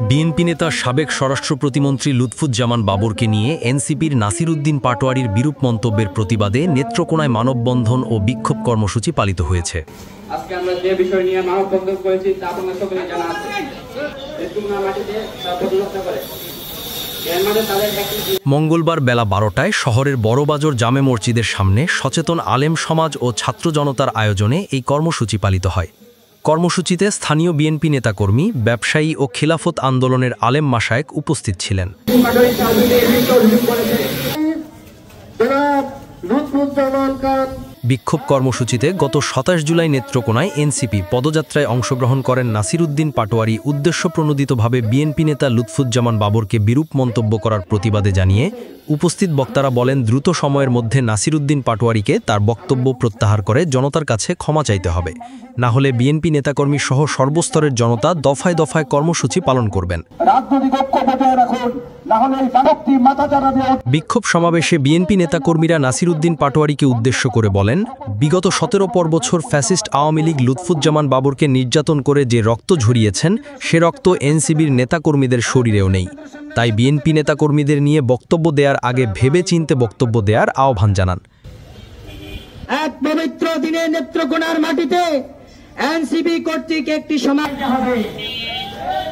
BNP নেতা সাবেক স্বরাষ্ট্র প্রতিমন্ত্রী লুৎফুজ্জামান বাবরকে নিয়ে এনসিপির নাসির উদ্দিন পাটোয়ারির বিরূপ মন্তব্যের প্রতিবাদে নেত্রকোনায় মানববন্ধন ও বিক্ষোভ কর্মসূচি পালিত হয়েছে। আজকে আমরা যে বিষয় নিয়ে মানববন্ধন করেছি তা আপনাদের সকলেই জানা আছে। নেত্রকোনা মাটিতে তা প্রতিরক্ষা করে। মঙ্গলবার বেলা 12টায় শহরের বড়বাজার জামে মসজিদের সামনে সচেতন আলেম সমাজ ও ছাত্র জনতার আয়োজনে এই কর্মসূচি পালিত হয়। কর্মসূচিতে স্থানীয় বিএনপি নেতাকর্মী, ব্যবসায়ী ও খিলাফত আন্দোলনের আলেম মাশায়েখ উপস্থিত ছিলেন। বিক্ষোভ কর্মসূচিতে গত 27 জুলাই নেত্রকোনায় এনসিপি পদযাত্রায় অংশগ্রহণ করেন নাসির উদ্দিন পাটোয়ারি উদ্দেশ্যপ্রণোদিতভাবে বিএনপি নেতা লুৎফুজ্জামান বাবরকে বিরূপ মন্তব্য করার প্রতিবাদে জানিয়ে উপস্থিত বক্তারা বলেন, দ্রুত সময়ের মধ্যে নাসির উদ্দিন পাটোয়ারিকে তার বক্তব্য প্রত্যাহার করে জনতার কাছে ক্ষমা চাইতে হবে, না হলে বিএনপি নেতাকর্মী সহ সর্বস্তরের জনতা দফায় দফায় কর্মসূচি পালন করবেন। বিক্ষোভ সমাবেশে বিএনপি নেতাকর্মীরা নাসির উদ্দিন পাটোয়ারিকে উদ্দেশ্য করে বলেন, বিগত 17 বছর ফ্যাসিস্ট আওয়ামী লীগ লুৎফুজ্জামান বাবরকে নির্যাতন করে যে রক্ত ঝরিয়েছেন সে রক্ত এনসিবির নেতাকর্মীদের শরীরেও নেই। তাই বিএনপি নেতাকর্মীদের নিয়ে বক্তব্য দেওয়ার আগে ভেবে চিনতে বক্তব্য দেওয়ার আহ্বান জানান। এক পবিত্র দিনে নেত্রকোনার মাটিতে এনসিবি কর্তৃক একটি সমাজ হবে।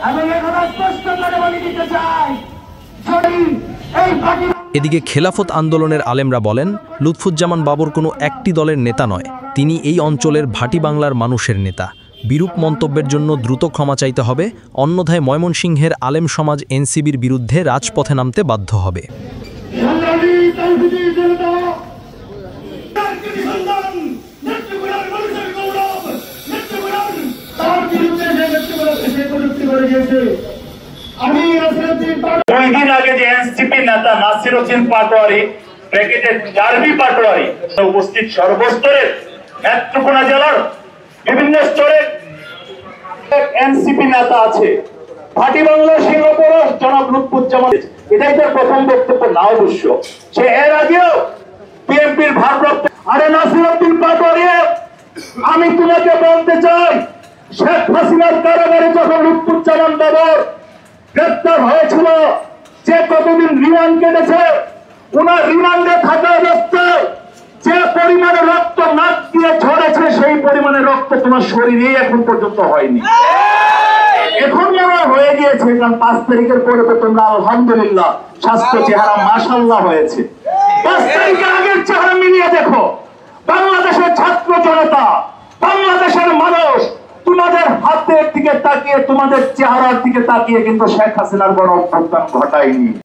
আমি এখন স্পষ্ট করে বলে দিতে চাই, এদিকে খেলাফত আন্দোলনের আলেমরা বলেন, লুৎফুজ্জামান বাবর কোনো একটি দলের নেতা নয়, তিনি এই অঞ্চলের ভাটি বাংলার মানুষের নেতা। বিরূপ মন্তব্যের জন্য দ্রুত ক্ষমা চাইতে হবে, অন্যথায় ময়মনসিংহের আলেম সমাজ এনসিবির বিরুদ্ধে রাজপথে নামতে বাধ্য হবে। কয়েকদিন আগে যে এনসিপি নেতা নাসির উদ্দিন পাটোয়ারি জারবি পাটোয়ারি উপস্থিত সর্বস্তরের নেত্রকোনা জেলার বিভিন্ন স্তরের এনসিপি নেতা আছে। ভাটি বাংলার সিংহপুরুষ জনাব লুৎফুজ্জামান, এটাই তার প্রথম বক্তব্য না, অবশ্য সে এর আগেও বিএনপির ভারপ্রাপ্ত। আরে নাসির উদ্দিন পাটোয়ারি, আমি তোমাকে বলতে চাই, শেখ হাসিনার কারাগারে যখন লুৎফুজ্জামান বাবর গ্রেপ্তার হয়েছিল, যে কতদিন রিমান্ড কেটেছে, ওনার রিমান্ডে থাকা অবস্থায় যে পরিমাণে রক্ত নাক দিয়ে ঝরেছে সেই পরিমাণে রক্ত তোমার শরীরে এখন পর্যন্ত হয়নি। এখন মনে হয়ে গিয়েছে, কারণ 5 তারিখের পরে তো তোমরা আলহামদুলিল্লাহ স্বাস্থ্য চেহারা মাশাআল্লাহ হয়েছে। 5 তারিখের আগের চেহারা মিলিয়ে দেখো, বাংলাদেশের ছাত্র জনতা, বাংলাদেশের মানুষ তোমাদের হাতের দিকে তাকিয়ে, তোমাদের চেহারার দিকে তাকিয়ে কিন্তু শেখ হাসিনার বড় অভ্যুত্থান ঘটায়নি।